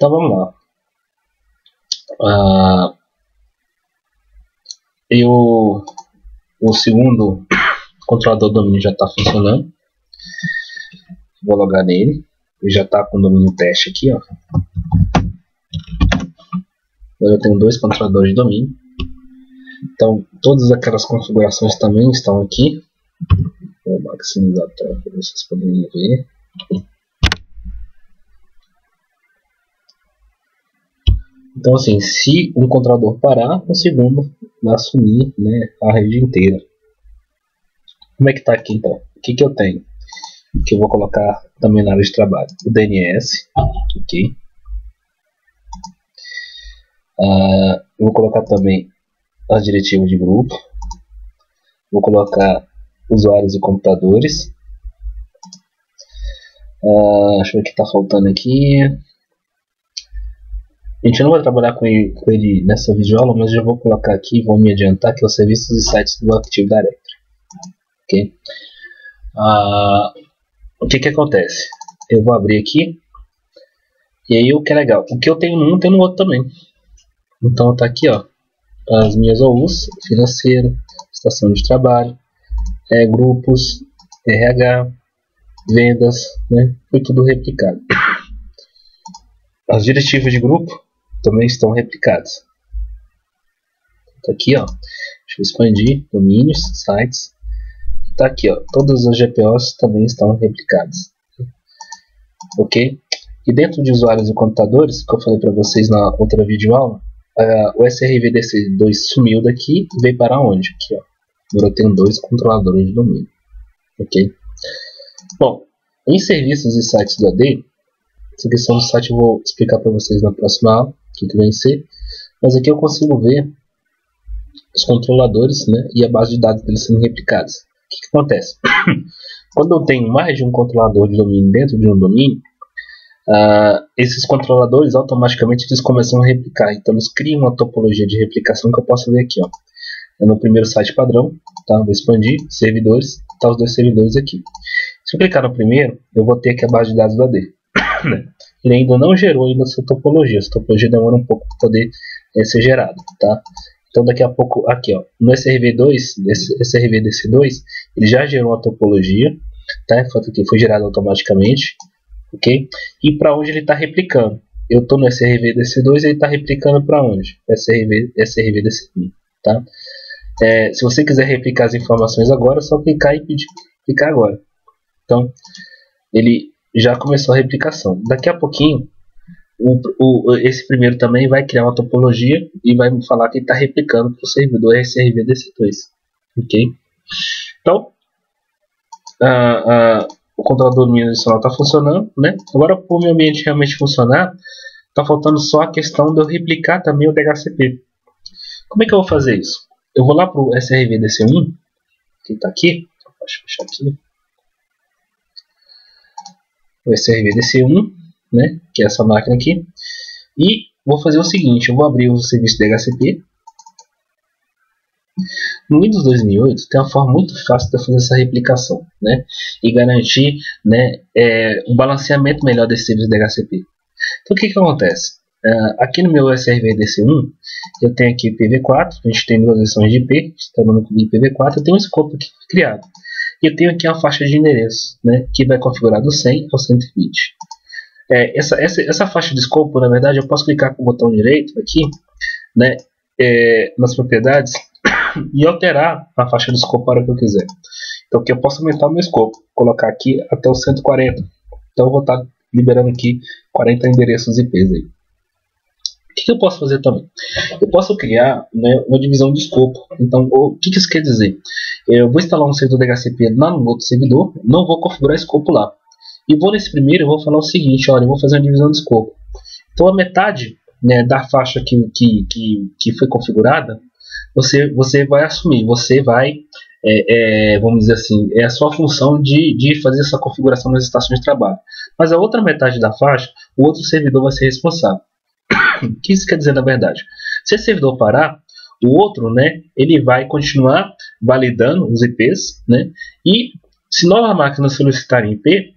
Então vamos lá. O segundo controlador do domínio já está funcionando. Vou logar nele. Ele já está com o domínio teste aqui, ó. Agora eu tenho 2 controladores de domínio. Então todas aquelas configurações também estão aqui. Vou maximizar a tela para vocês poderem ver. Então assim, se um controlador parar, o segundo vai assumir, né, a rede inteira. Como é que está aqui então? O que eu tenho? Que eu vou colocar também na área de trabalho. O DNS, ok. Eu vou colocar também as diretivas de grupo. Vou colocar usuários e computadores. Deixa eu ver o que está faltando aqui. A gente não vai trabalhar com ele nessa videoaula, mas já vou colocar aqui, vou me adiantar, que é os serviços e sites do Active Directory. Ok? O que acontece? Eu vou abrir aqui, e aí o que é legal, o que eu tenho num, tem no outro também. Então tá aqui, ó, as minhas OUs, financeiro, estação de trabalho, grupos, RH, vendas, né? Foi tudo replicado. As diretivas de grupo também estão replicadas. Tá aqui, ó. Deixa eu expandir, domínios, sites. Tá aqui, ó. Todas as GPOs também estão replicadas. Ok? E dentro de usuários e computadores, que eu falei para vocês na outra videoaula, o SRVDC2 sumiu daqui e veio para onde? Aqui, ó. Agora eu tenho 2 controladores de domínio. Ok? Bom, em serviços e sites do AD, essa questão do site eu vou explicar para vocês na próxima aula, o que vai ser. Mas aqui eu consigo ver os controladores, né, e a base de dados deles sendo replicados. O que acontece? Quando eu tenho mais de um controlador de domínio dentro de um domínio, esses controladores automaticamente eles começam a replicar. Então eles criam uma topologia de replicação que eu posso ver aqui, ó. No primeiro site padrão, tá? Vou expandir, servidores, tá os 2 servidores aqui. Se eu clicar no primeiro, eu vou ter aqui a base de dados do AD. Ele ainda não gerou ainda essa topologia. Essa topologia demora um pouco para poder ser gerada, tá? Então daqui a pouco, aqui, ó, no SRVDC2, ele já gerou a topologia, tá? Foi gerado automaticamente, ok? E para onde ele está replicando? Eu estou no SRVDC2 e ele está replicando para onde? SRVDC1, tá? Se você quiser replicar as informações agora, é só clicar e pedir clicar agora. Então ele já começou a replicação. Daqui a pouquinho, esse primeiro também vai criar uma topologia e vai me falar que ele está replicando para o servidor SRVDC2. Ok? Então, o controlador do domínio adicional está funcionando, né? Agora, para o meu ambiente realmente funcionar, está faltando só a questão de eu replicar também o DHCP. Como é que eu vou fazer isso? Eu vou lá para o SRVDC1, que está aqui. Deixa eu fechar aqui. O SRVDC1, né, que é essa máquina aqui, e vou fazer o seguinte, eu vou abrir o serviço DHCP. No Windows 2008 tem uma forma muito fácil de fazer essa replicação, né, e garantir, né, um balanceamento melhor desse serviço DHCP. Então o que acontece? Aqui no meu SRVDC1 eu tenho aqui IPv4, a gente tem 2 versões de IP, está no IPv4, eu tenho um escopo aqui criado. E eu tenho aqui uma faixa de endereço, né, que vai configurar do 100 ao 120. Essa faixa de escopo, na verdade, eu posso clicar com o botão direito aqui, né, nas propriedades e alterar a faixa de escopo para o que eu quiser. Então aqui eu posso aumentar o meu escopo, colocar aqui até o 140. Então eu vou estar liberando aqui 40 endereços IPs aí. O que eu posso fazer também? Eu posso criar, né, uma divisão de escopo. Então, o que isso quer dizer? Eu vou instalar um servidor DHCP lá no outro servidor, não vou configurar escopo lá. E vou nesse primeiro, eu vou falar o seguinte, olha, eu vou fazer uma divisão de escopo. Então, a metade, né, da faixa que foi configurada, você vai assumir, você vai, vamos dizer assim, é a sua função de fazer essa configuração nas estações de trabalho. Mas a outra metade da faixa, o outro servidor vai ser responsável. O que isso quer dizer na verdade? Se esse servidor parar, o outro, né, ele vai continuar validando os IPs, né, e se nova máquina solicitar IP,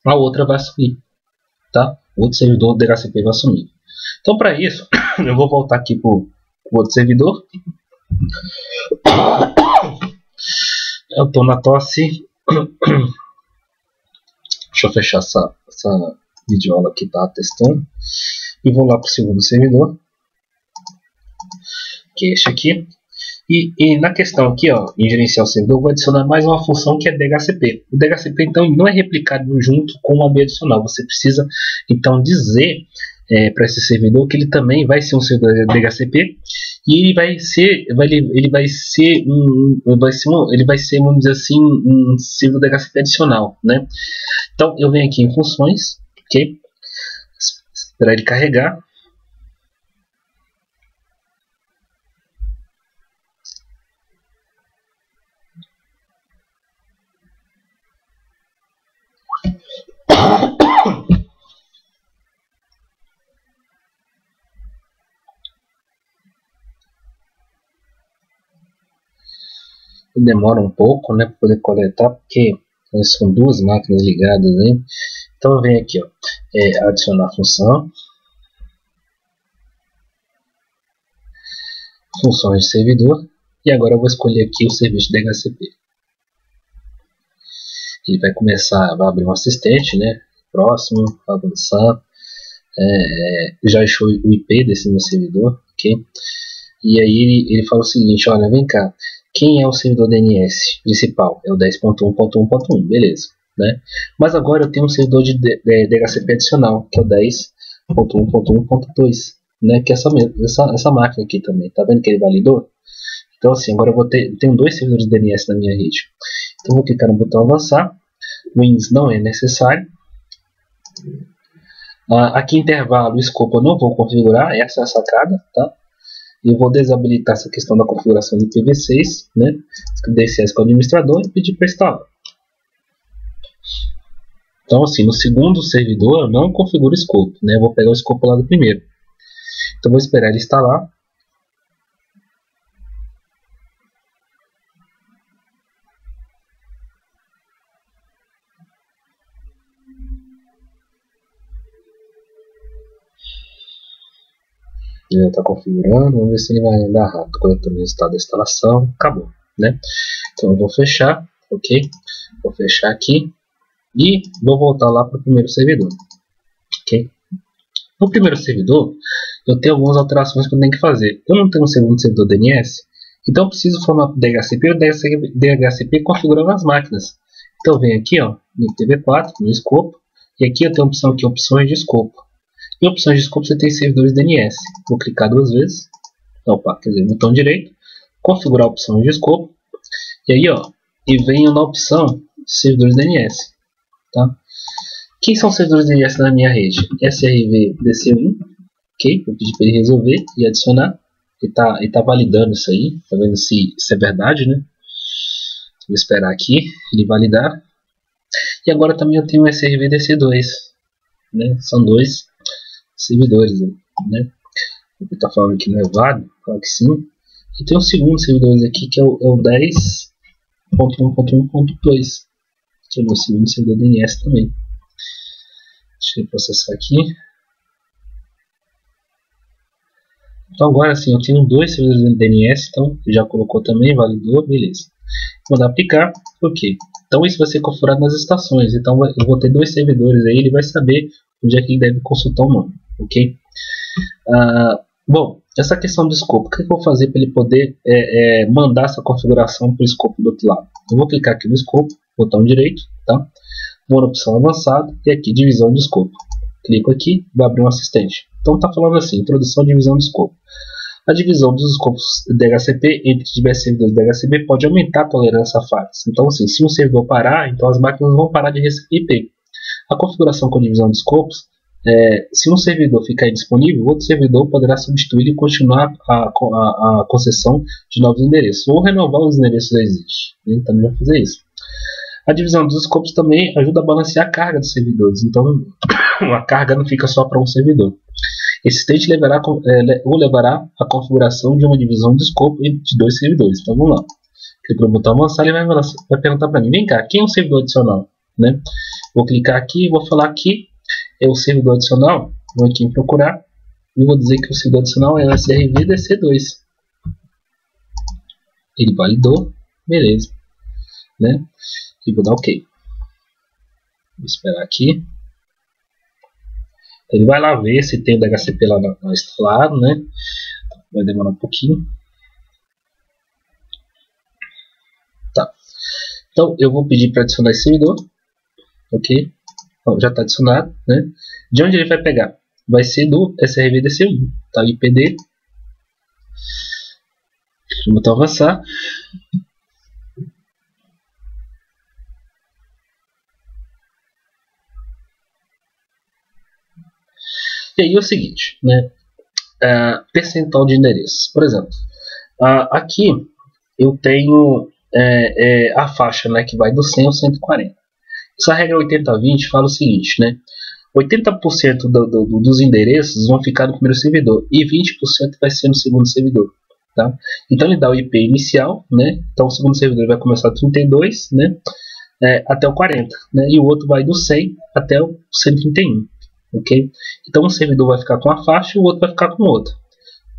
a outra vai assumir. tá? O outro servidor do DHCP vai assumir. Então, para isso, eu vou voltar aqui para o outro servidor. Eu estou na tosse. Deixa eu fechar essa videoaula que está testando. E vou lá para o segundo servidor, que é este aqui. E na questão aqui, ó, em gerenciar o servidor, eu vou adicionar mais uma função que é DHCP. O DHCP, então, não é replicado junto com uma AD adicional. Você precisa, então, dizer para esse servidor que ele também vai ser um servidor DHCP e ele vai ser, vamos dizer assim, um servidor DHCP adicional, né? Então, eu venho aqui em funções, ok? Esperar ele carregar. Demora um pouco, né, para poder coletar, porque são duas máquinas ligadas aí. Então eu venho aqui, ó, adicionar função, funções de servidor, e agora eu vou escolher aqui o serviço de DHCP. Ele vai começar, vai abrir um assistente, né, próximo, avançar, já achou o IP desse meu servidor, ok? E aí ele fala o seguinte, olha, vem cá, quem é o servidor DNS principal? É o 10.1.1.1, beleza, né? Mas agora eu tenho um servidor de DHCP adicional, que é o 10.1.1.2, né? Que é essa máquina aqui também, tá vendo que ele validou? Então assim, agora eu tenho dois servidores de DNS na minha rede. Então eu vou clicar no botão avançar, Wins não é necessário. Aqui intervalo, escopo eu não vou configurar, essa é a sacada, tá? Eu vou desabilitar essa questão da configuração de IPv6, né? DCS com o administrador e pedir para instalar. Então, assim, no segundo servidor eu não configuro o escopo, né? Eu vou pegar o escopo lá do primeiro. Então, vou esperar ele instalar. Ele já está configurando, vamos ver se ele vai andar rápido, coletando o resultado da instalação, acabou, né? Então eu vou fechar, ok? Vou fechar aqui e vou voltar lá para o primeiro servidor, ok? No primeiro servidor, eu tenho algumas alterações que eu tenho que fazer. Eu não tenho um segundo servidor DNS, então eu preciso formar o DHCP, o DHCP configurando as máquinas. Então eu venho aqui, ó, no IPv4, no escopo, e aqui eu tenho a opção aqui, opções de escopo. Em opções de escopo você tem servidores DNS. Vou clicar duas vezes. Opa, quer dizer, botão direito. Configurar opções de escopo. E aí, ó, e venho na opção servidores DNS. Tá? Quem são os servidores DNS na minha rede? SRV DC1. Ok, vou pedir para ele resolver e adicionar. Ele tá validando isso aí. Tá vendo se é verdade, né? Vou esperar aqui ele validar. E agora também eu tenho o SRV DC2. Né? São dois servidores, né? Ele está falando que não é válido, claro que sim. E tem um segundo servidor aqui que é o 10.1.1.2, que é o meu segundo servidor DNS também. Deixa eu processar aqui. Então agora sim, eu tenho dois servidores DNS, então já colocou também, validou, beleza. Vou dar aplicar, ok. Então isso vai ser configurado nas estações, então eu vou ter dois servidores aí, ele vai saber onde é que ele deve consultar o nome, ok? Bom, essa questão do escopo, o que eu vou fazer para ele poder mandar essa configuração para o escopo do outro lado? Eu vou clicar aqui no escopo, botão direito, tá? Vou na opção avançada e aqui divisão de escopo. Clico aqui, vai abrir um assistente. Então está falando assim, introdução e divisão de escopo. A divisão dos escopos DHCP entre diversos servidores DHCP pode aumentar a tolerância a falhas. Então, assim, se um servidor parar, então as máquinas vão parar de receber IP. A configuração com divisão de escopos, se um servidor ficar indisponível, outro servidor poderá substituir e continuar a concessão de novos endereços, ou renovar os endereços já existentes. Então, também vai fazer isso. A divisão dos escopos também ajuda a balancear a carga dos servidores, então a carga não fica só para um servidor. Esse state levará a configuração de uma divisão de escopo entre dois servidores. Então vamos lá. Clico no botão avançar, ele vai perguntar para mim, vem cá, quem é um servidor adicional? Né? Vou clicar aqui e vou falar que é o servidor adicional. Vou aqui em procurar e vou dizer que o servidor adicional é o SRVDC2. Ele validou, beleza, né? E vou dar OK. Vou esperar aqui. Ele vai lá ver se tem o DHCP lá instalado, né? Vai demorar um pouquinho. Tá. Então eu vou pedir para adicionar esse servidor. OK? Então, já está adicionado, né? De onde ele vai pegar? Vai ser do SRVDC1. Tá? O IP dele. Vamos então avançar. E aí é o seguinte, né? Percentual de endereços. Por exemplo, aqui eu tenho a faixa, né, que vai do 100 ao 140. Essa regra 80-20 fala o seguinte, né? 80% dos endereços vão ficar no primeiro servidor e 20% vai ser no segundo servidor. Tá? Então ele dá o IP inicial, né? Então o segundo servidor vai começar do 32, né? Até o 40, né? E o outro vai do 100 até o 131. Okay? Então um servidor vai ficar com a faixa e o outro vai ficar com o outro.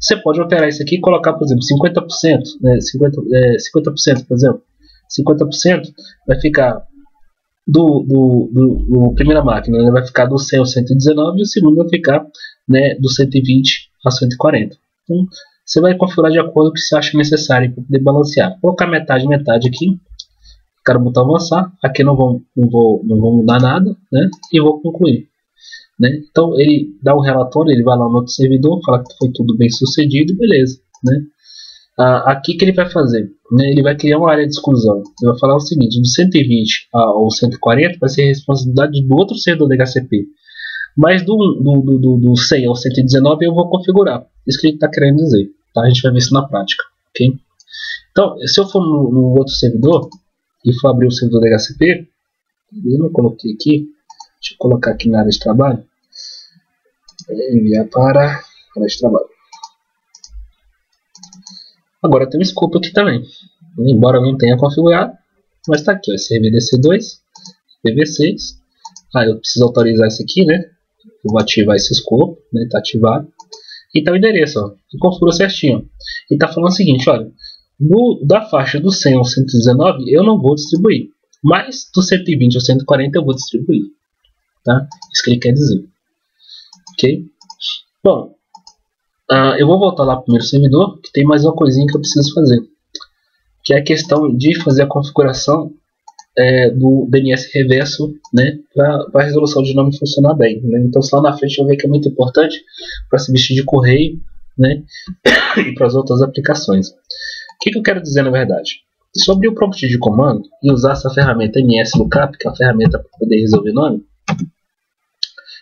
Você pode alterar isso aqui e colocar, por exemplo, 50%, né? 50%, por exemplo. 50% vai ficar do primeira máquina, né? Vai ficar do 100 ao 119 e o segundo vai ficar, né, do 120 ao 140. Então você vai configurar de acordo com o que você acha necessário para poder balancear. Vou colocar metade aqui. Quero botar avançar. Aqui não vou mudar nada, né? E vou concluir. Né? Então ele dá um relatório, ele vai lá no outro servidor, fala que foi tudo bem sucedido, beleza, né? Aqui que ele vai fazer, né? Ele vai criar uma área de exclusão. Ele vai falar o seguinte: do 120 ao 140 vai ser responsabilidade do outro servidor DHCP, mas do 100 ao 119 eu vou configurar. Isso que ele está querendo dizer, tá? A gente vai ver isso na prática, ok? Então, se eu for no outro servidor e for abrir o servidor DHCP, eu não coloquei aqui. Deixa eu colocar aqui na área de trabalho. Enviar para a área de trabalho. Agora tem um escopo aqui também. Embora não tenha configurado, mas está aqui, ó, SRVDC2, PV6. Eu preciso autorizar isso aqui, né? Eu vou ativar esse escopo, né? Está ativado. E está o endereço, ó, que configurou certinho. E está falando o seguinte, olha, da faixa do 100 ao 119 eu não vou distribuir, mas do 120 ao 140 eu vou distribuir. Tá? Isso que ele quer dizer. Ok? Bom, eu vou voltar lá para o primeiro servidor, que tem mais uma coisinha que eu preciso fazer, que é a questão de fazer a configuração do DNS reverso, né, para a resolução de nome funcionar bem. Né? Então, lá na frente eu vou ver que é muito importante para se vestir de correio, né, e para as outras aplicações. O que eu quero dizer na verdade? Sobre o prompt de comando e usar essa ferramenta NSLookup, que é a ferramenta para poder resolver nome,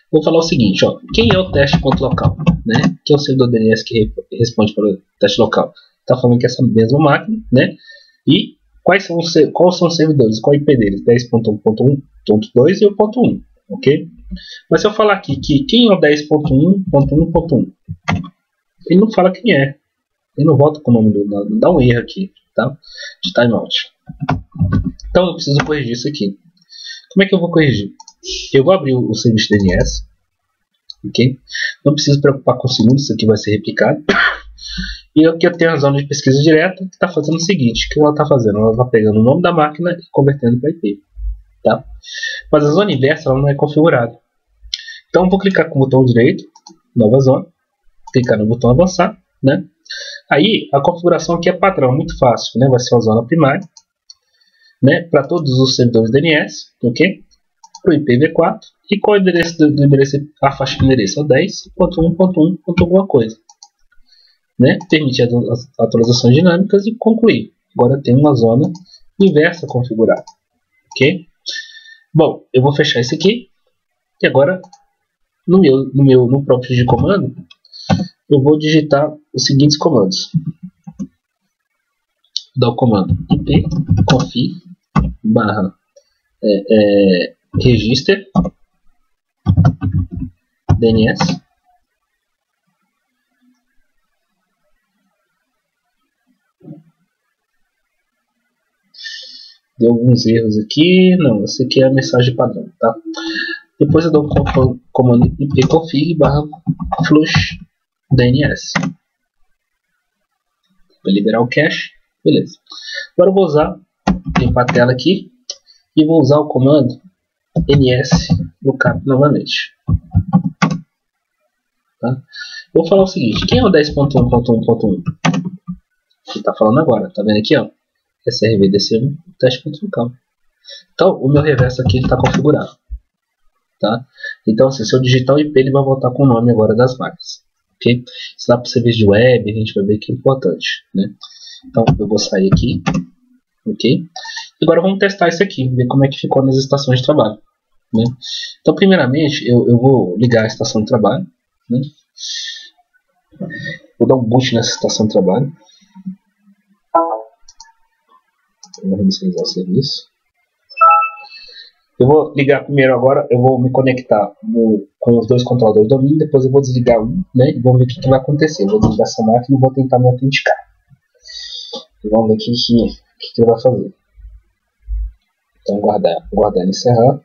vou falar o seguinte, ó, quem é o teste.local, né? Que é o servidor DNS que responde para o teste local. Está falando que é essa mesma máquina, né? E quais são os servidores? Qual é o IP deles? 10.1.1.2 e o ponto 1, ok? Mas se eu falar aqui que quem é o 10.1.1.1, ele não fala quem é. Ele não volta com o nome do... Dá um erro aqui, tá? De timeout. Então eu preciso corrigir isso aqui. Como é que eu vou corrigir? Eu vou abrir o serviço DNS, ok? Não preciso preocupar com segundos, isso aqui vai ser replicado. E aqui eu tenho a zona de pesquisa direta que está fazendo o seguinte: o que ela está fazendo? Ela está pegando o nome da máquina e convertendo para IP, tá? Mas a zona inversa ela não é configurada. Então eu vou clicar com o botão direito, nova zona, clicar no botão avançar, né? Aí a configuração aqui é padrão, muito fácil, né? Vai ser a zona primária, né? Para todos os servidores DNS, ok? Para o IPv4 e qual é o endereço do endereço, a faixa de endereço? É 10.1.1. alguma coisa, né? Permite as atualizações dinâmicas e concluir. Agora tem uma zona inversa configurada, ok? Bom, eu vou fechar isso aqui e agora no prompt de comando eu vou digitar os seguintes comandos. Vou dar o comando ip config barra register DNS deu alguns erros aqui, não, essa aqui é a mensagem padrão, tá? Depois eu dou o comando ipconfig/flush DNS para liberar o cache. Beleza. Agora eu vou limpar a tela aqui e vou usar o comando ns lookup novamente. Tá? Eu vou falar o seguinte: quem é o 10.1.1.1? que está falando agora, tá vendo aqui, ó? SRVDC1 teste.local. Então, o meu reverso aqui está configurado, tá? Então, se eu digitar o IP, ele vai voltar com o nome agora das máquinas, ok? Se dá para serviço de web, a gente vai ver que é importante, né? Então, eu vou sair aqui, ok? Agora vamos testar isso aqui, ver como é que ficou nas estações de trabalho, né? Então, primeiramente, eu vou ligar a estação de trabalho, né? Vou dar um boot nessa estação de trabalho. Vamos inicializar o serviço. Eu vou ligar primeiro agora, eu vou me conectar com os dois controladores do domínio, depois eu vou desligar um, né, e vamos ver o que vai acontecer. Eu vou desligar essa máquina e vou tentar me autenticar. E vamos ver o que ele vai fazer. Então guardar e encerrar.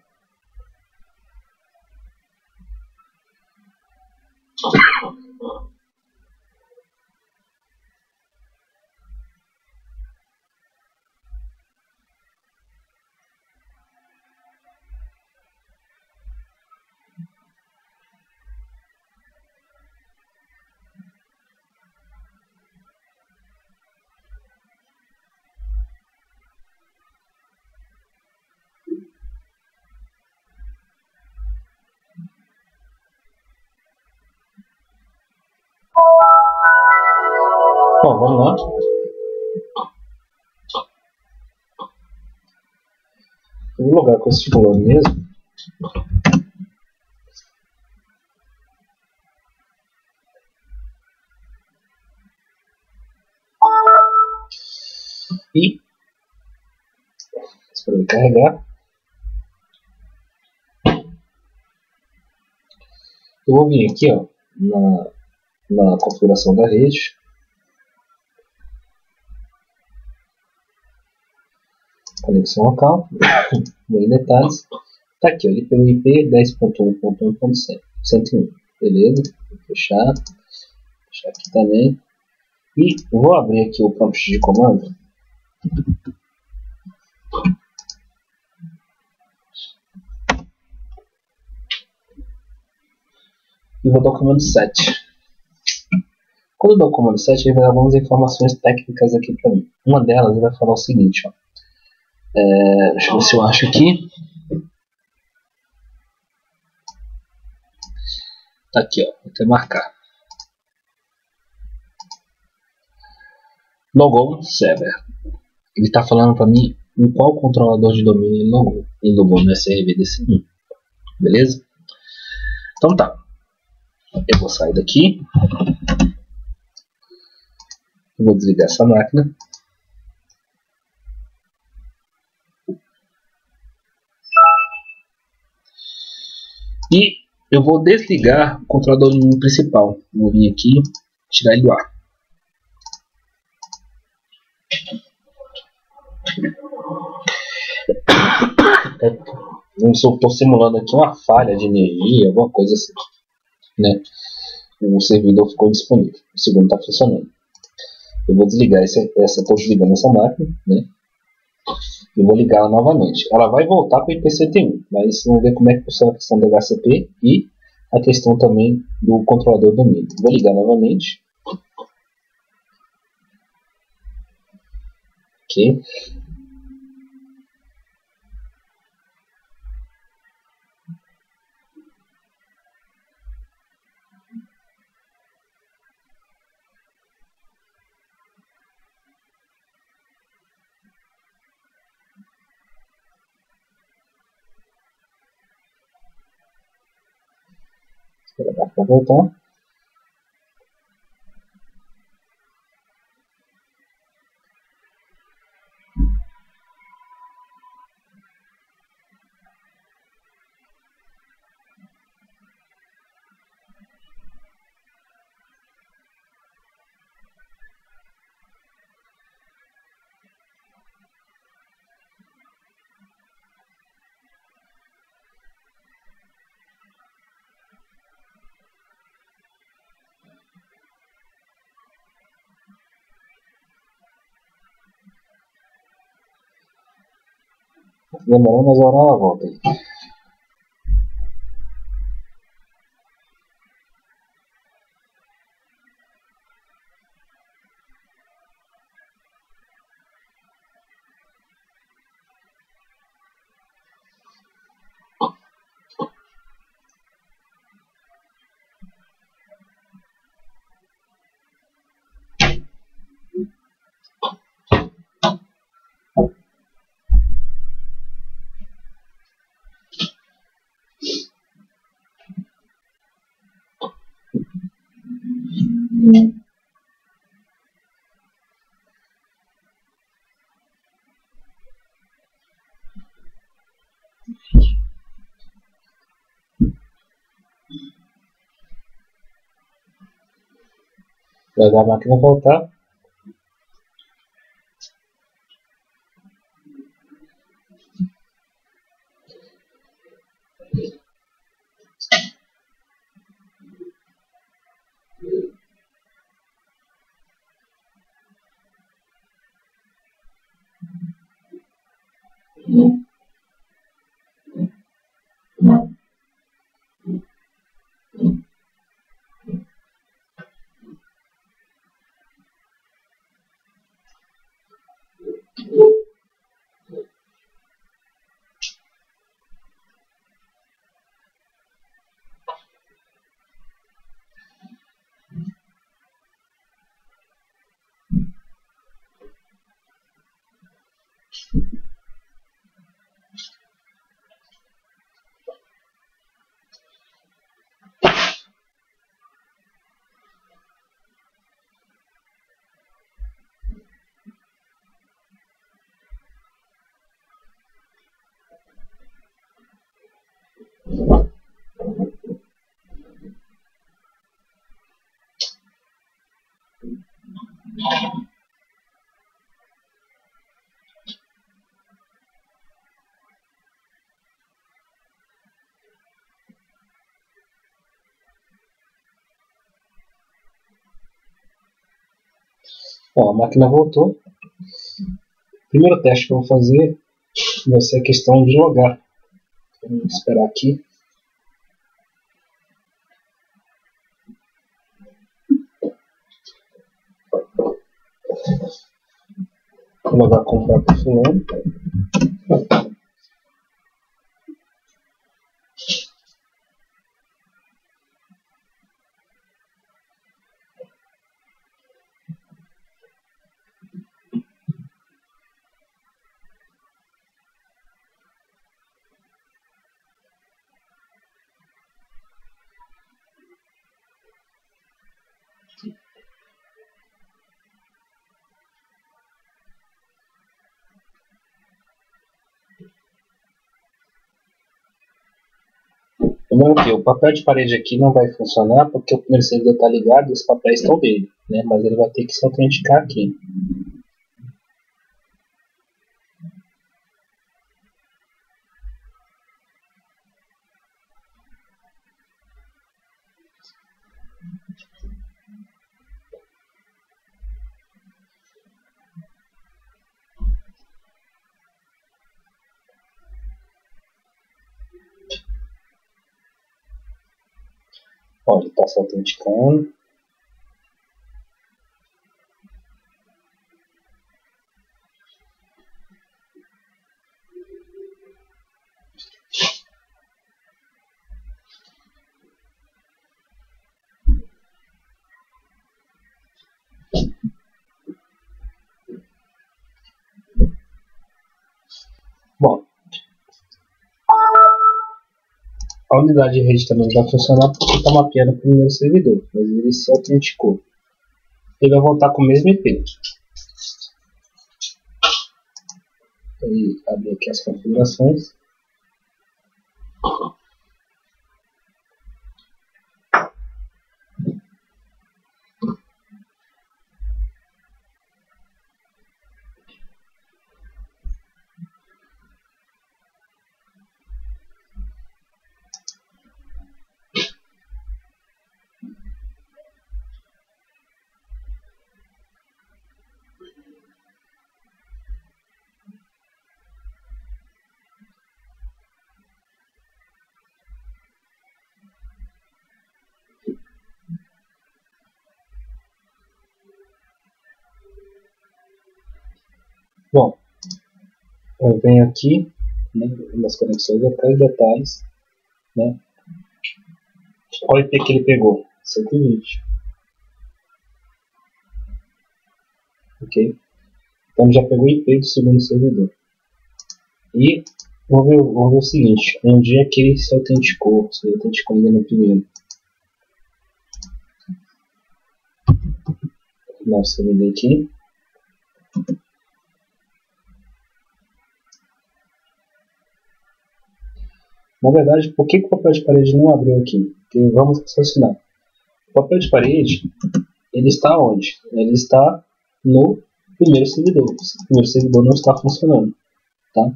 Bom, vamos lá. Eu vou logar com esse fulano mesmo. E espera ele carregar. Eu vou vir aqui, ó, na configuração da rede. Conexão local. Vou em detalhes. Tá aqui, ó, ele pegou o IP 10.1.1.101. Beleza. Vou fechar aqui também. E vou abrir aqui o prompt de comando. E vou dar o comando set. Quando eu dou o comando set, ele vai dar algumas informações técnicas aqui para mim. Uma delas ele vai falar o seguinte, ó. Deixa eu ver se eu acho aqui. Tá aqui, ó. Vou até marcar. Logon server. Ele está falando para mim em qual controlador de domínio ele logou. Ele logou no SRVDC1. Beleza? Então tá. Eu vou sair daqui. Eu vou desligar essa máquina. E eu vou desligar o controlador de domínio principal. Vou vir aqui e tirar ele do ar. Estou simulando aqui uma falha de energia, alguma coisa assim, né? O servidor ficou disponível, o segundo está funcionando. Eu vou desligar estou desligando essa máquina, né? E vou ligar ela novamente. Ela vai voltar para o IP101, mas vamos ver como é que funciona a questão do HCP e a questão também do controlador do domínio. Vou ligar novamente. Ok. Esperar para voltar. demorando, mas uma hora ela volta aí. Vai dar a máquina voltar. Bom, a máquina voltou. O primeiro teste que eu vou fazer vai ser a questão de logar. Vamos esperar aqui. Vou logar com o próprio fulano. Lembrando que o papel de parede aqui não vai funcionar porque o primeiro servidor está ligado e os papéis estão dele, né? Mas ele vai ter que se autenticar aqui. Ó, ele está se autenticando. Bom, a unidade de rede também vai funcionar porque está mapeando para o primeiro servidor, mas ele se autenticou. Ele vai voltar com o mesmo IP. Ele abre aqui as configurações. Bom, eu venho aqui, né, nas conexões locais, detalhes, né? Qual IP que ele pegou? 120. Ok? Então já pegou o IP do segundo servidor. E vamos ver o seguinte: um dia que ele se autenticou ainda no primeiro. Nosso servidor aqui. Na verdade, por que o papel de parede não abriu aqui? Porque vamos raciocinar. O papel de parede, ele está onde? Ele está no primeiro servidor. O primeiro servidor não está funcionando. Tá?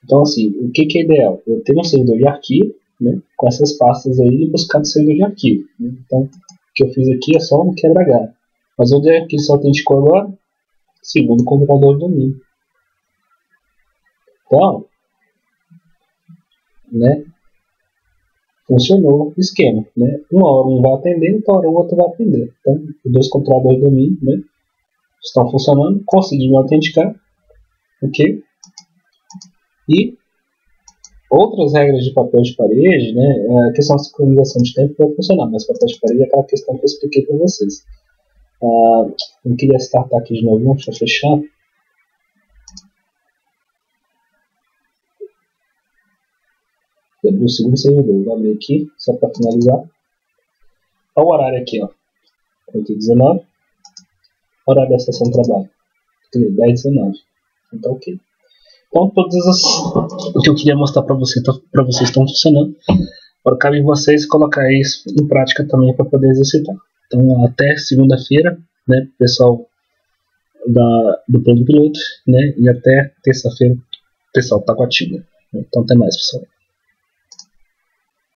Então, assim, o que é ideal? Eu tenho um servidor de arquivo, né, com essas pastas aí e buscar no servidor de arquivo. Né? Então, o que eu fiz aqui é só um quebra-galho. Mas onde é que ele se autenticou agora? Segundo o computador de domínio. Então, né, funcionou o esquema. Né? Uma hora um vai atender, outra hora o outro vai atender. Então, os dois controladores de domínio, né, estão funcionando, consegui me autenticar. Ok? E outras regras de papel de parede, né, a questão da sincronização de tempo vai funcionar, mas papel de parede é aquela questão que eu expliquei para vocês. Eu queria startar aqui de novo, deixa eu fechar. Abri o segundo servidor, vou abrir aqui, só para finalizar. Olha o horário aqui, ó, 8h19, horário da sessão de trabalho, 10h19, então ok. Então todas as o que eu queria mostrar para vocês estão funcionando. Agora cabe em vocês colocar isso em prática também para poder exercitar. Então até segunda-feira, né, pessoal do plano piloto, né, e até terça-feira, pessoal Taguatinga. Então até mais, pessoal.